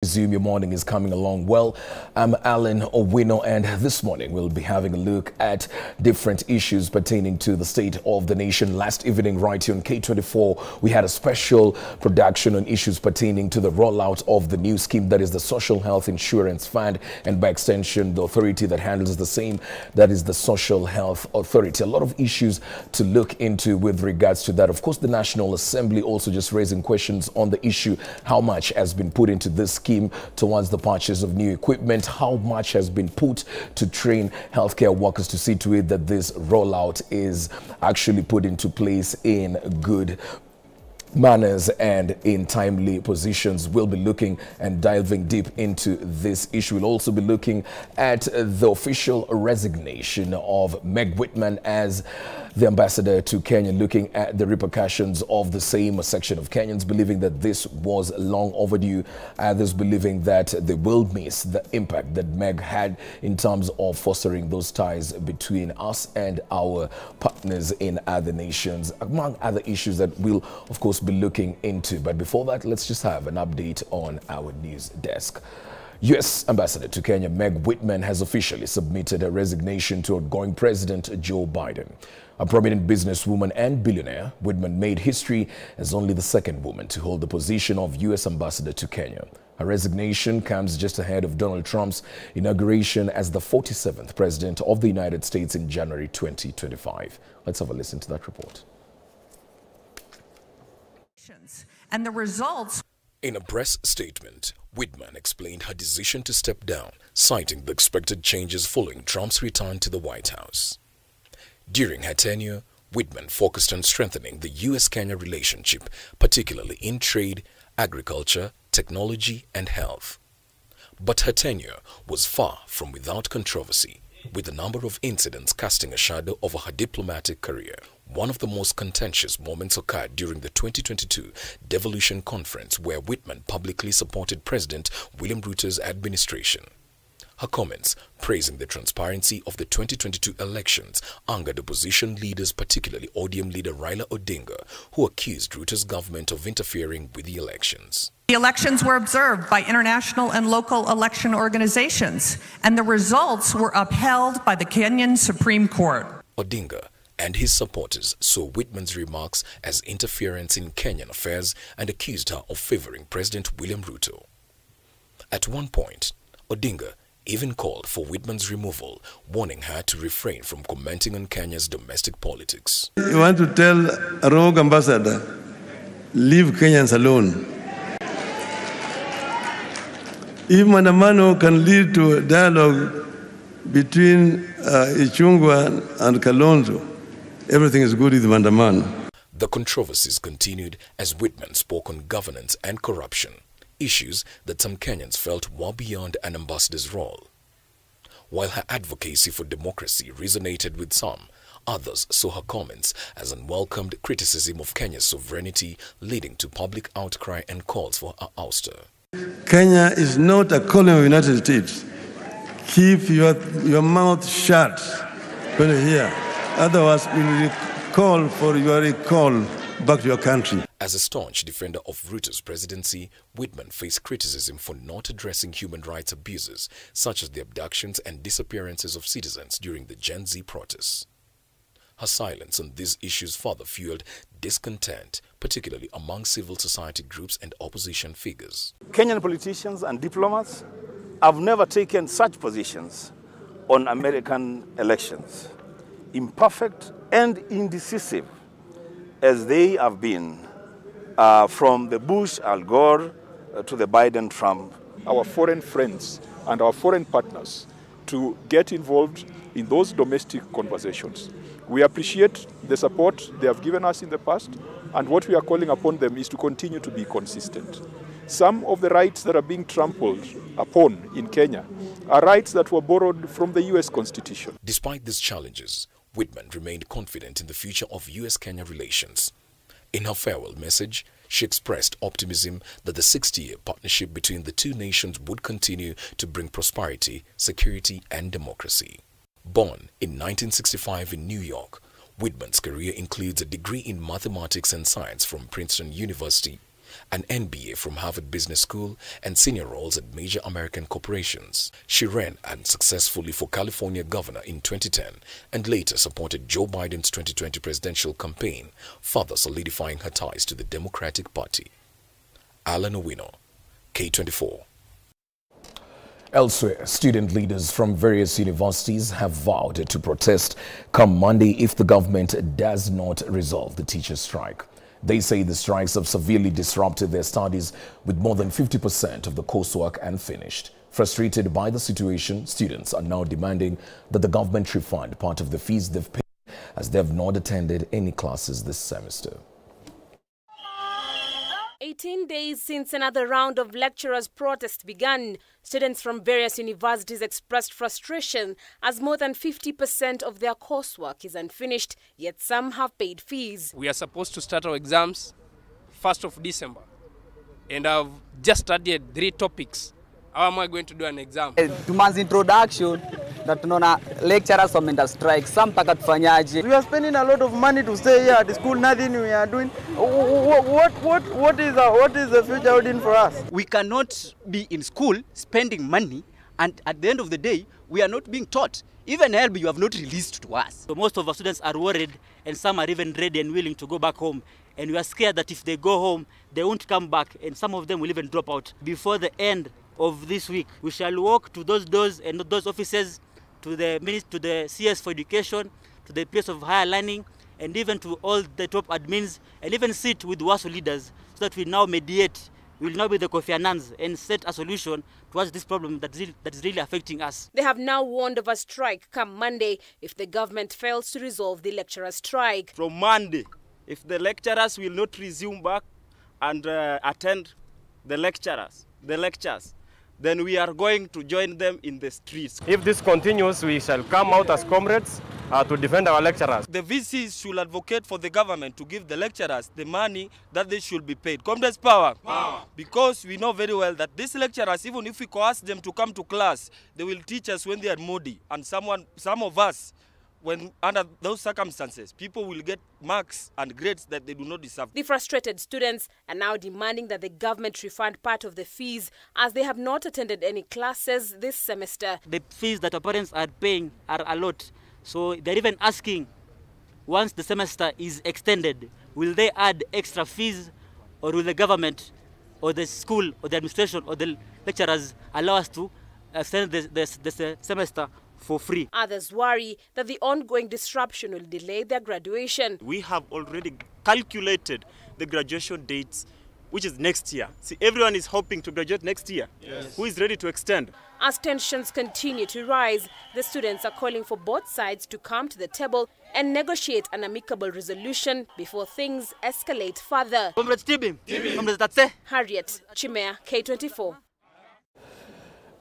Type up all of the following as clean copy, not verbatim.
presume your morning is coming along well. I'm Alan Owino, and this morning we'll be having a look at different issues pertaining to the state of the nation. Last evening, right here on K24, we had a special production on issues pertaining to the rollout of the new scheme, that is the Social Health Insurance Fund, and by extension, the authority that handles the same, that is the Social Health Authority. A lot of issues to look into with regards to that. Of course, the National Assembly also just raising questions on the issue, how much has been put into this scheme towards the purchase of new equipment, how much has been put to train healthcare workers to see to it that this rollout is actually put into place in good manners and in timely positions. We'll be looking and diving deep into this issue. We'll also be looking at the official resignation of Meg Whitman as the ambassador to Kenya, looking at the repercussions of the same. A section of Kenyans believing that this was long overdue, others believing that they will miss the impact that Meg had in terms of fostering those ties between us and our partners in other nations, among other issues that we'll of course be looking into. But before that, let's just have an update on our news desk. U.S. Ambassador to Kenya Meg Whitman has officially submitted her resignation to outgoing President Joe Biden. A prominent businesswoman and billionaire, Whitman made history as only the second woman to hold the position of U.S. Ambassador to Kenya. Her resignation comes just ahead of Donald Trump's inauguration as the 47th President of the United States in January 2025. Let's have a listen to that report. And the results. In a press statement, Whitman explained her decision to step down, citing the expected changes following Trump's return to the White House. During her tenure, Whitman focused on strengthening the U.S.-Kenya relationship, particularly in trade, agriculture, technology, and health. But her tenure was far from without controversy, with a number of incidents casting a shadow over her diplomatic career. One of the most contentious moments occurred during the 2022 Devolution Conference, where Whitman publicly supported President William Ruto's administration. Her comments praising the transparency of the 2022 elections angered opposition leaders, particularly ODM leader Raila Odinga, who accused Ruto's government of interfering with the elections. The elections were observed by international and local election organizations, and the results were upheld by the Kenyan Supreme Court. Odinga and his supporters saw Whitman's remarks as interference in Kenyan affairs and accused her of favoring President William Ruto. At one point, Odinga even called for Whitman's removal, warning her to refrain from commenting on Kenya's domestic politics. You want to tell a rogue ambassador, leave Kenyans alone. If Mandamano can lead to a dialogue between Ichung'wah and Kalonzo, everything is good with Mandamano. The controversies continued as Whitman spoke on governance and corruption, issues that some Kenyans felt were beyond an ambassador's role. While her advocacy for democracy resonated with some, others saw her comments as unwelcomed criticism of Kenya's sovereignty, leading to public outcry and calls for her ouster. Kenya is not a colony of the United States. Keep your mouth shut when you hear. Otherwise, we will call for your recall back to your country. As a staunch defender of Ruto's presidency, Whitman faced criticism for not addressing human rights abuses, such as the abductions and disappearances of citizens during the Gen Z protests. Her silence on these issues further fueled discontent, particularly among civil society groups and opposition figures. Kenyan politicians and diplomats have never taken such positions on American elections, imperfect and indecisive as they have been, from the Bush-Al Gore to the Biden-Trump. Our foreign friends and our foreign partners to get involved in those domestic conversations. We appreciate the support they have given us in the past, and what we are calling upon them is to continue to be consistent. Some of the rights that are being trampled upon in Kenya are rights that were borrowed from the U.S. Constitution. Despite these challenges, Whitman remained confident in the future of U.S.-Kenya relations. In her farewell message, she expressed optimism that the 60-year partnership between the two nations would continue to bring prosperity, security, and democracy. Born in 1965 in New York, Whitman's career includes a degree in mathematics and science from Princeton University an MBA from Harvard Business School, and senior roles at major American corporations. She ran unsuccessfully for California governor in 2010 and later supported Joe Biden's 2020 presidential campaign, further solidifying her ties to the Democratic Party. Alan Owino, K24. Elsewhere, student leaders from various universities have vowed to protest come Monday if the government does not resolve the teachers' strike. They say the strikes have severely disrupted their studies, with more than 50% of the coursework unfinished. Frustrated by the situation, students are now demanding that the government refund part of the fees they've paid, as they have not attended any classes this semester. 18 days since another round of lecturers' protests began, students from various universities expressed frustration as more than 50% of their coursework is unfinished, yet some have paid fees. We are supposed to start our exams 1st of December, and I've just studied 3 topics. How am I going to do an exam? 2 months introduction, that tunaona lecturers wameenda strike, some mpaka tufanyaje. We are spending a lot of money to stay here at the school, nothing we are doing. What is the future holding for us? We cannot be in school spending money, and at the end of the day, we are not being taught. Even help you have not released to us. So most of our students are worried, and some are even ready and willing to go back home. And we are scared that if they go home, they won't come back, and some of them will even drop out. Before the end of this week, we shall walk to those doors and those offices, to the CS for Education, to the place of higher learning, and even to all the top admins, and even sit with WASU leaders, so that we now mediate. We will now be the Kofi Annans and set a solution towards this problem that is really affecting us. They have now warned of a strike come Monday if the government fails to resolve the lecturer strike. From Monday, if the lecturers will not resume back and attend the lectures, then we are going to join them in the streets. If this continues, we shall come out as comrades to defend our lecturers. The VCs should advocate for the government to give the lecturers the money that they should be paid. Comrades power. Because we know very well that these lecturers, even if we coerce them to come to class, they will teach us when they are moody. And some of us, when under those circumstances, people will get marks and grades that they do not deserve. The frustrated students are now demanding that the government refund part of the fees, as they have not attended any classes this semester. The fees that our parents are paying are a lot. So they're even asking, once the semester is extended, will they add extra fees, or will the government or the school or the administration or the lecturers allow us to extend the semester for free? Others worry that the ongoing disruption will delay their graduation. We have already calculated the graduation dates, which is next year. See, everyone is hoping to graduate next year. Yes. Who is ready to extend? As tensions continue to rise, the students are calling for both sides to come to the table and negotiate an amicable resolution before things escalate further. Harriet Chimea, K24.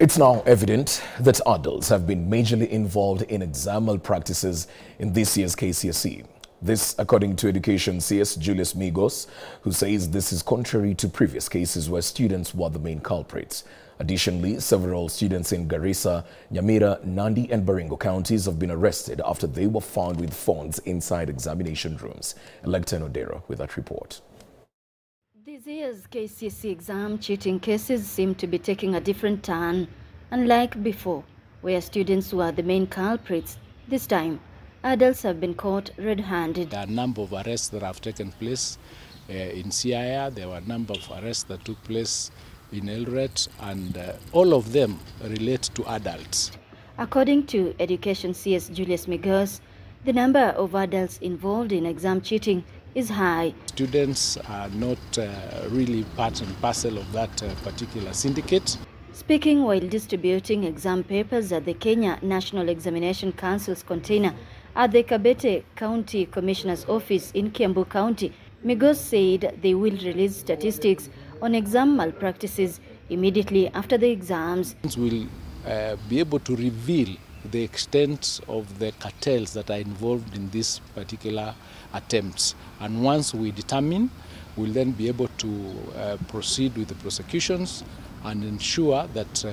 It's now evident that adults have been majorly involved in exam malpractices in this year's KCSE. This, according to Education CS Julius Migos, who says this is contrary to previous cases where students were the main culprits. Additionally, several students in Garissa, Nyamira, Nandi and Baringo counties have been arrested after they were found with phones inside examination rooms. Electa Odero with that report. This year's KCSE exam cheating cases seem to be taking a different turn. Unlike before, where students were the main culprits, this time, adults have been caught red-handed. There are a number of arrests that have taken place in Siaya. There were a number of arrests that took place in Eldoret, and all of them relate to adults. According to Education CS Julius Migos, the number of adults involved in exam cheating is high. Students are not really part and parcel of that particular syndicate. Speaking while distributing exam papers at the Kenya National Examination Council's container at the Kabete County Commissioner's Office in Kiambu County, Migos said they will release statistics on exam malpractices immediately after the exams. We'll be able to reveal the extent of the cartels that are involved in these particular attempts. And once we determine, we'll then be able to proceed with the prosecutions and ensure that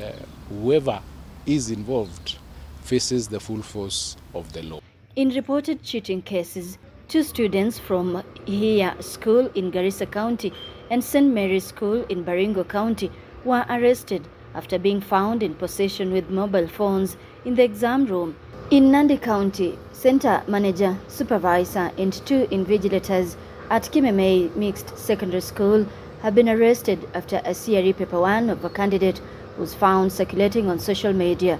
whoever is involved faces the full force of the law. In reported cheating cases, 2 students from Ihia School in Garissa County and St. Mary's School in Baringo County were arrested after being found in possession with mobile phones in the exam room. In Nandi County, Center Manager, Supervisor and 2 invigilators at Kimemei Mixed Secondary School have been arrested after a CRE paper 1 of a candidate was found circulating on social media.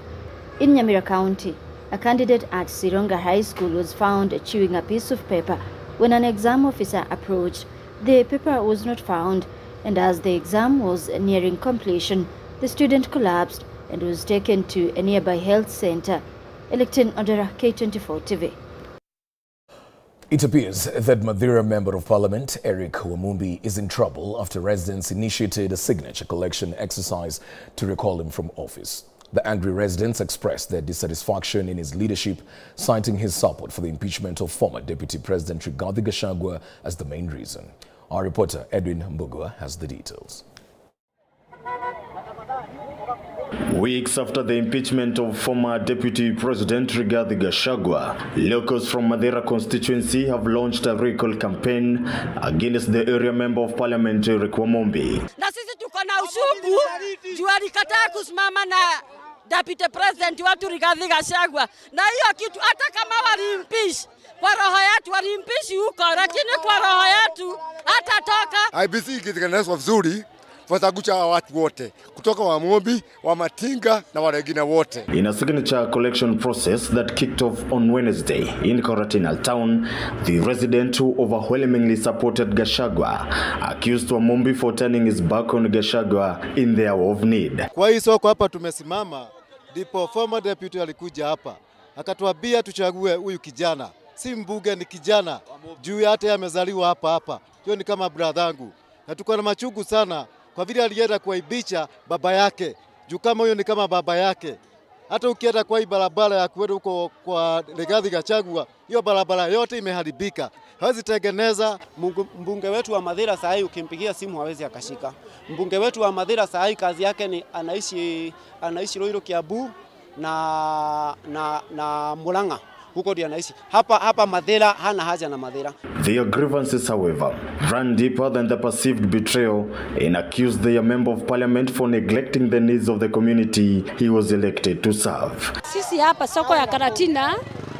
In Nyamira County, a candidate at Sironga High School was found chewing a piece of paper when an exam officer approached. The paper was not found, and as the exam was nearing completion, the student collapsed and was taken to a nearby health center. Electin Odera, K24 TV. It appears that Madeira Member of Parliament Eric Wamumbi is in trouble after residents initiated a signature collection exercise to recall him from office. The angry residents expressed their dissatisfaction in his leadership, citing his support for the impeachment of former Deputy President Rigathi Gachagua as the main reason. Our reporter Edwin Mbugua has the details. Weeks after the impeachment of former Deputy President Rigathi Gachagua, locals from Madeira constituency have launched a recall campaign against the area Member of Parliament Eric Wamumbi. Na sisi tuko na usubu juu alikataa kusimama na Deputy President watu Rigathi Gachagua, na hiyo kitu hata kama walimpish kwa roho yetu walimpishi huko, lakini kwa roho yetu hatatoka. IBC ikitengenezwa vizuri watagucha watu wote kutoka Wamumbi, Wamatinga na wengine wote. In a signature collection process that kicked off on Wednesday in Karatina town, the resident who overwhelmingly supported Gachagua accused Wamumbi for turning his back on Gachagua in the hour of need. Kwa hiyo soko hapa tumesimama, ndipo former deputy alikuja hapa akatuambia tuchague huyu kijana, si mbunge, ni kijana juu hata amezaliwa hapa hapa, hiyo ni kama bradhangu, na tuko na machungu sana kwa vile alienda kuaibisha baba yake, juu kama huyo ni kama baba yake. Hata ukienda kwa hii barabara ya kwenda huko kwa Rigathi Gachagua, hiyo barabara yote imeharibika, hawezi tengeneza. Mbunge wetu wa Madeira saa hii ukimpigia simu hawezi akashika. Mbunge wetu wa Madeira saa hii kazi yake ni anaishi Roiro, Kiambu na Murang'a. Huko ndiye anaishi. Hapa Madeira hana haja na Madeira. Their grievances, however, ran deeper than the perceived betrayal and accused their Member of Parliament for neglecting the needs of the community he was elected to serve. Sisi hapa soko ya Karatina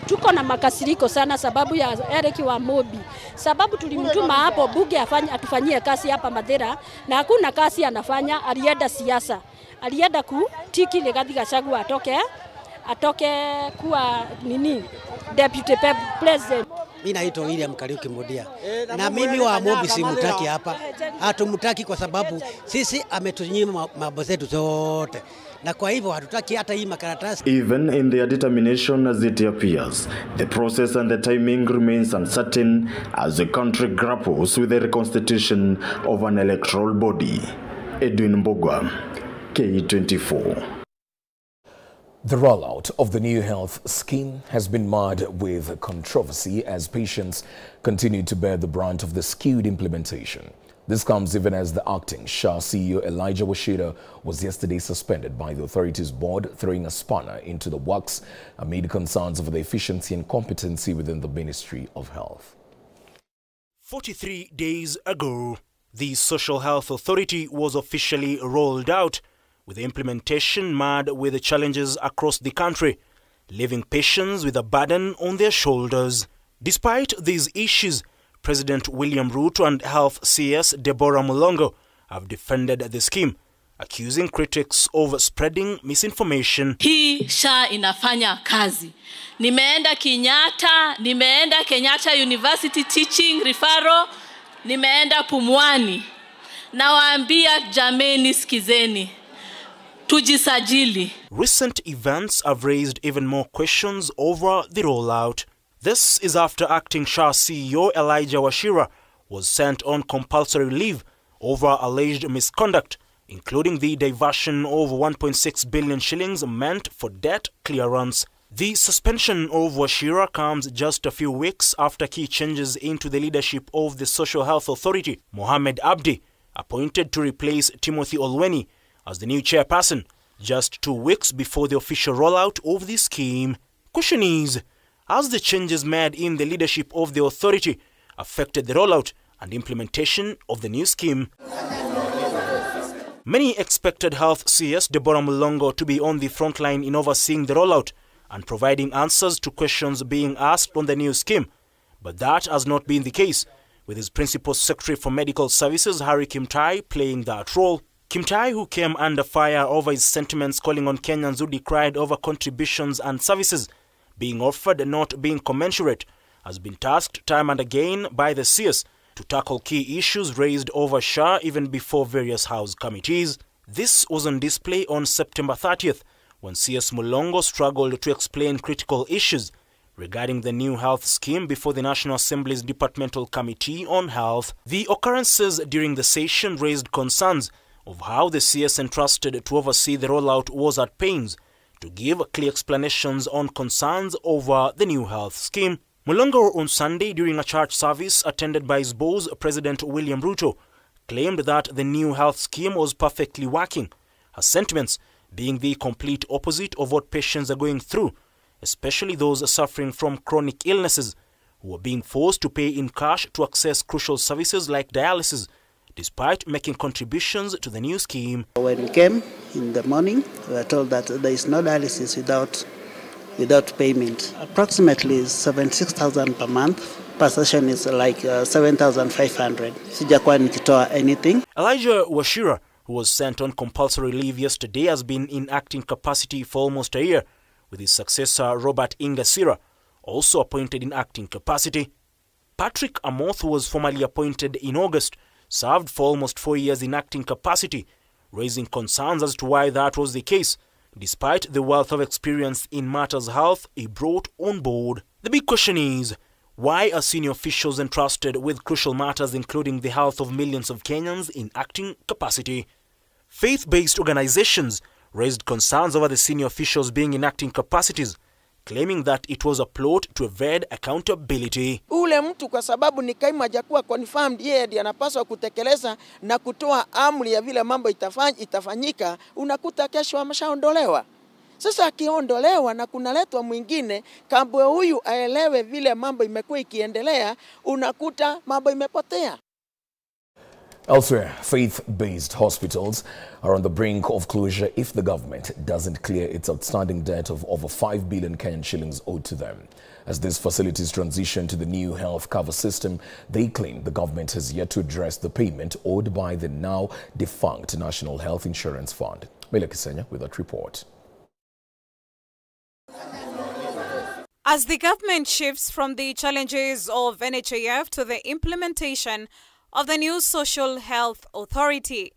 tuko na makasiriko sana sababu ya Eric Wamumbi. Sababu tulimtuma hapo bunge atufanyie kazi hapa Madeira na hakuna kazi anafanya, alienda siasa. Alienda kutiki Rigathi Gachagua atoke kuwa Deputy President. Mimi naitwa William Kariuki Mudia. Na mimi Wamumbi simutaki hapa. Hatumutaki kwa sababu sisi ametunyima mambo zetu zote. Na kwa hivyo hatutaki hata hii makaratasi. Even in their determination as it appears, the process and the timing remains uncertain as the country grapples with the reconstitution of an electoral body. Edwin Mbugua, K24. The rollout of the new health scheme has been marred with controversy as patients continue to bear the brunt of the skewed implementation. This comes even as the acting SHA CEO Elijah Washira was yesterday suspended by the authorities board, throwing a spanner into the works amid concerns over the efficiency and competency within the Ministry of Health. 43 days ago, the Social Health Authority was officially rolled out, with the implementation marred with the challenges across the country, leaving patients with a burden on their shoulders. Despite these issues, President William Ruto and Health CS Deborah Mulongo have defended the scheme, accusing critics of spreading misinformation. Hii SHA inafanya kazi. Nimeenda Kenyatta University Teaching Referral, nimeenda Pumwani. Nawaambia jameni, sikizeni. Tujisajili. Recent events have raised even more questions over the rollout. This is after acting SHA CEO Elijah Washira was sent on compulsory leave over alleged misconduct, including the diversion of 1.6 billion shillings meant for debt clearance. The suspension of Washira comes just a few weeks after key changes into the leadership of the Social Health Authority. Mohamed Abdi, appointed to replace Timothy Olweni as the new chairperson, just 2 weeks before the official rollout of the scheme. Question is, has the changes made in the leadership of the authority affected the rollout and implementation of the new scheme. Many expected Health CS Deborah Mulongo to be on the front line in overseeing the rollout and providing answers to questions being asked on the new scheme. But that has not been the case, with his Principal Secretary for Medical Services, Harry Kimtai, playing that role. Kimtai, who came under fire over his sentiments calling on Kenyans who decried over contributions and services being offered and not being commensurate, has been tasked time and again by the CS to tackle key issues raised over SHA even before various House committees. This was on display on September 30th when CS Mulongo struggled to explain critical issues regarding the new health scheme before the National Assembly's Departmental Committee on Health. The occurrences during the session raised concerns of how the CS entrusted to oversee the rollout was at pains to give clear explanations on concerns over the new health scheme. Mulongo on Sunday during a church service attended by his boss, President William Ruto, claimed that the new health scheme was perfectly working, her sentiments being the complete opposite of what patients are going through, especially those suffering from chronic illnesses who are being forced to pay in cash to access crucial services like dialysis, despite making contributions to the new scheme. When we came in the morning, we were told that there is no dialysis without payment. Approximately 76,000 per month. Per session is like 7,500. Sijakuwa nikitoa anything. Elijah Washira, who was sent on compulsory leave yesterday, has been in acting capacity for almost a year, with his successor Robert Ingasira also appointed in acting capacity. Patrick Amoth, who was formally appointed in August, served for almost 4 years in acting capacity, raising concerns as to why that was the case, despite the wealth of experience in matters health he brought on board. The big question is, why are senior officials entrusted with crucial matters including the health of millions of Kenyans in acting capacity? Faith-based organizations raised concerns over the senior officials being in acting capacities, claiming that it was a plot to evade accountability. Ule mtu kwa sababu ni kaimu hajakuwa confirmed, yeye ndiye anapaswa kutekeleza na kutoa amri ya vile mambo itafanyika, unakuta kesho ameshaondolewa. Sasa akiondolewa na kunaletwa mwingine, kabla huyu aelewe vile mambo imekuwa ikiendelea, unakuta mambo imepotea. Elsewhere, faith-based hospitals are on the brink of closure if the government doesn't clear its outstanding debt of over 5 billion Kenyan shillings owed to them. As these facilities transition to the new health cover system, they claim the government has yet to address the payment owed by the now defunct National Health Insurance Fund. Mela Kisenya with that report. As the government shifts from the challenges of NHIF to the implementation of the new Social Health Authority,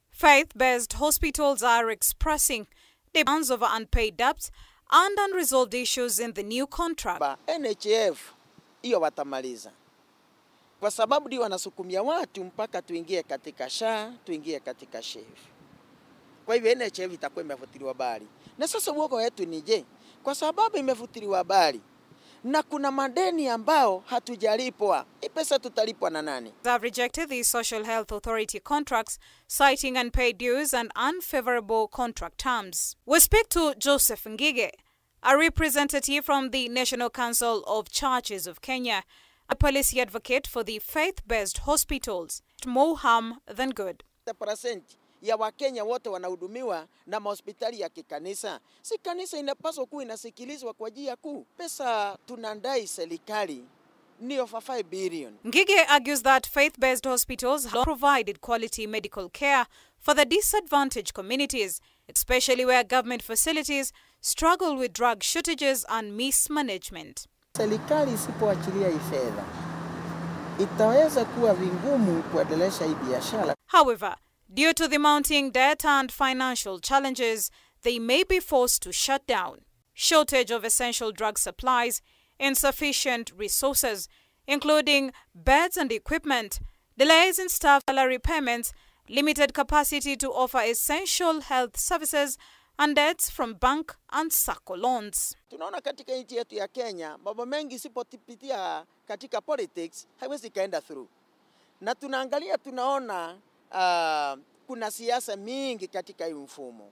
faith-based hospitals are expressing demands over unpaid debts and unresolved issues in the new contract. NHIF hiyo watamaliza. Kwa sababu ndio wanasukumia watu mpaka tuingie katika SHA, tuingie katika SHIF. Kwa hivyo NHIF itakuwa imefutiliwa bali. Na sasa uoga wetu ni je? Kwa sababu imefutiliwa bali na kuna madeni ambao hatujalipwa. Hii pesa tutalipwa na nani? They have rejected the Social Health Authority contracts, citing unpaid dues and unfavorable contract terms. We speak to Joseph Ngige, a representative from the National Council of Churches of Kenya, a policy advocate for the faith-based hospitals. More harm than good. The percent ya Wakenya wote wanahudumiwa na hospitali ya kikanisa. Si kanisa inapaswa kuwa inasikilizwa kwa njia kuu. Pesa tunandai serikali ni over 5 billion. Ngige argues that faith-based hospitals have provided quality medical care for the disadvantaged communities, especially where government facilities struggle with drug shortages and mismanagement. Serikali isipoachilia hii fedha, itaweza kuwa vingumu kuendelesha hii biashara. However, due to the mounting debt and financial challenges, they may be forced to shut down. Shortage of essential drug supplies, insufficient resources, including beds and equipment, delays in staff salary payments, limited capacity to offer essential health services, and debts from bank and SACCO loans. Tunaona katika nchi yetu ya Kenya, mambo mengi sipotipitia katika politics, haiwezi kaenda through. Na tunaangalia tunaona kuna siasa mingi katika hii mfumo.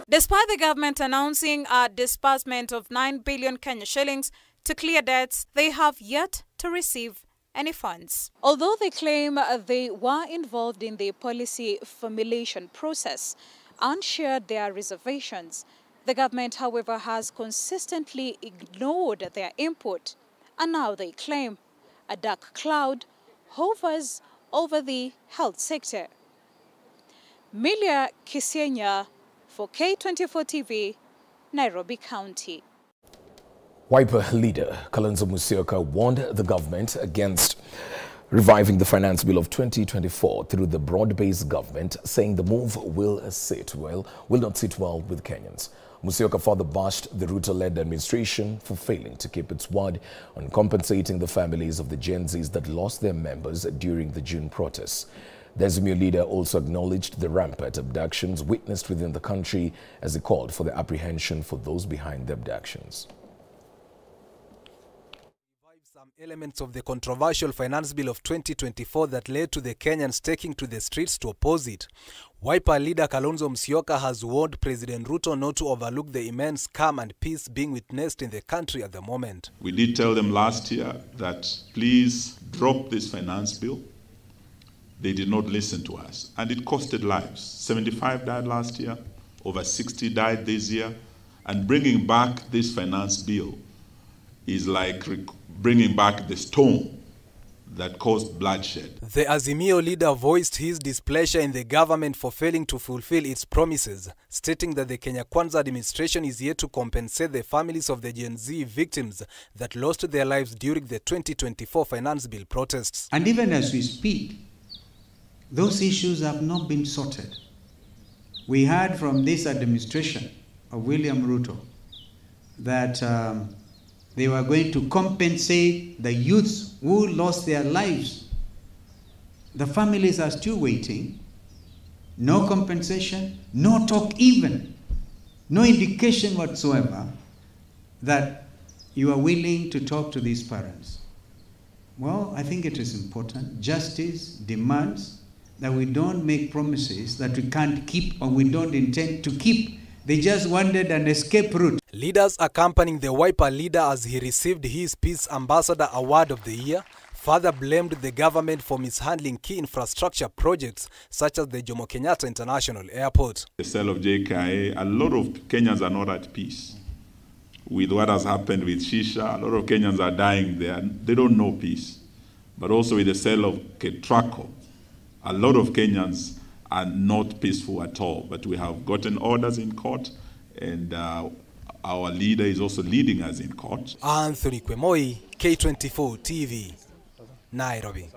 Despite the government announcing a disbursement of 9 billion Kenya shillings to clear debts, they have yet to receive any funds. Although they claim they were involved in the policy formulation process and shared their reservations, the government, however, has consistently ignored their input, and now they claim a dark cloud hovers over the health sector. Milia Kisienya for K24 TV, Nairobi County. Wiper leader Kalonzo Musyoka warned the government against reviving the finance bill of 2024 through the broad-based government, saying the move will not sit well with Kenyans. Musyoka further bashed the Ruto-led administration for failing to keep its word on compensating the families of the Gen Zs that lost their members during the June protests. The Azimio leader also acknowledged the rampant abductions witnessed within the country as he called for the apprehension for those behind the abductions. Some elements of the controversial finance bill of 2024 that led to the Kenyans taking to the streets to oppose it. Wiper leader Kalonzo Musyoka has warned President Ruto not to overlook the immense calm and peace being witnessed in the country at the moment. We did tell them last year that please drop this finance bill. They did not listen to us, and it costed lives. 75 died last year, over 60 died this year, and bringing back this finance bill is like bringing back the storm that caused bloodshed. The Azimio leader voiced his displeasure in the government for failing to fulfill its promises, stating that the Kenya Kwanza administration is yet to compensate the families of the Gen Z victims that lost their lives during the 2024 finance bill protests. And even as we speak, those issues have not been sorted. We heard from this administration of William Ruto that they were going to compensate the youths who lost their lives. The families are still waiting. No compensation, no talk even, no indication whatsoever that you are willing to talk to these parents. Well, I think it is important. Justice demands that we don't make promises that we can't keep or we don't intend to keep. They just wanted an escape route. Leaders accompanying the Wiper leader as he received his Peace Ambassador Award of the Year further blamed the government for mishandling key infrastructure projects such as the Jomo Kenyatta International Airport. The sale of JKIA, a lot of Kenyans are not at peace with what has happened with Shisha. A lot of Kenyans are dying there. They don't know peace. But also with the sale of Ketraco, a lot of Kenyans are not peaceful at all. But we have gotten orders in court, and our leader is also leading us in court. Anthony Kwemoi, K24 TV, Nairobi.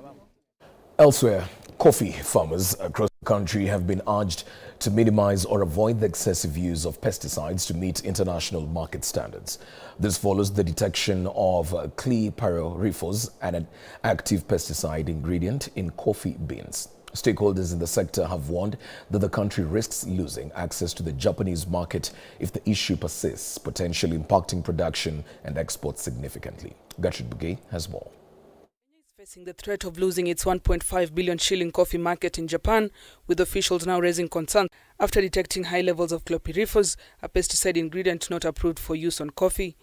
Elsewhere, coffee farmers across the country have been urged to minimize or avoid the excessive use of pesticides to meet international market standards. This follows the detection of chlorpyrifos, an active pesticide ingredient in coffee beans. Stakeholders in the sector have warned that the country risks losing access to the Japanese market if the issue persists, potentially impacting production and exports significantly. Gertrude Bugay has more. Facing the threat of losing its 1.5 billion shilling coffee market in Japan, with officials now raising concern after detecting high levels of chlorpyrifos, a pesticide ingredient not approved for use on coffee.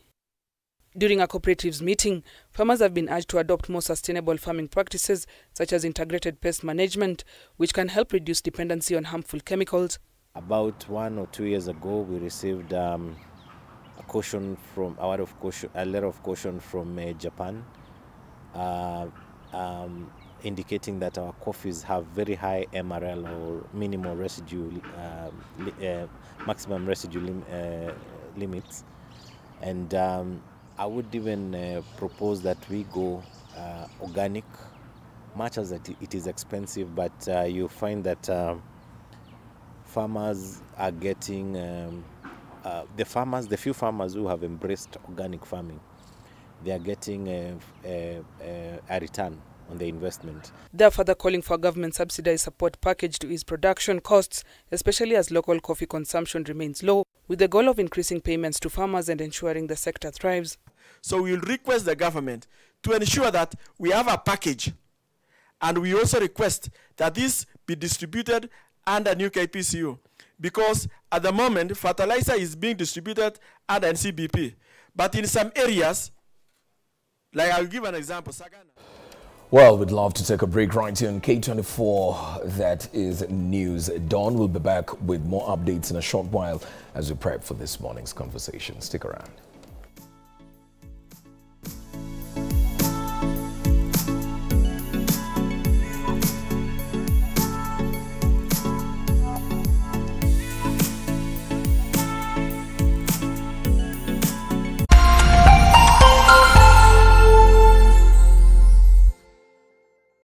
During a cooperatives meeting, farmers have been urged to adopt more sustainable farming practices, such as integrated pest management, which can help reduce dependency on harmful chemicals. About 1 or 2 years ago, we received a letter of caution from Japan, indicating that our coffees have very high MRL or minimal residue, maximum residue limits, and I would even propose that we go organic, much as it is expensive, but you find that farmers are getting, the few farmers who have embraced organic farming, they are getting a return on the investment. They are further calling for a government subsidized support package to ease production costs, especially as local coffee consumption remains low, with the goal of increasing payments to farmers and ensuring the sector thrives. So we will request the government to ensure that we have a package, and we also request that this be distributed under new KPCU, because at the moment fertilizer is being distributed under NCBP, but in some areas, like I'll give an example, Sagana. Well, we'd love to take a break right here on K24. That is News Dawn. We'll be back with more updates in a short while as we prep for this morning's conversation. Stick around.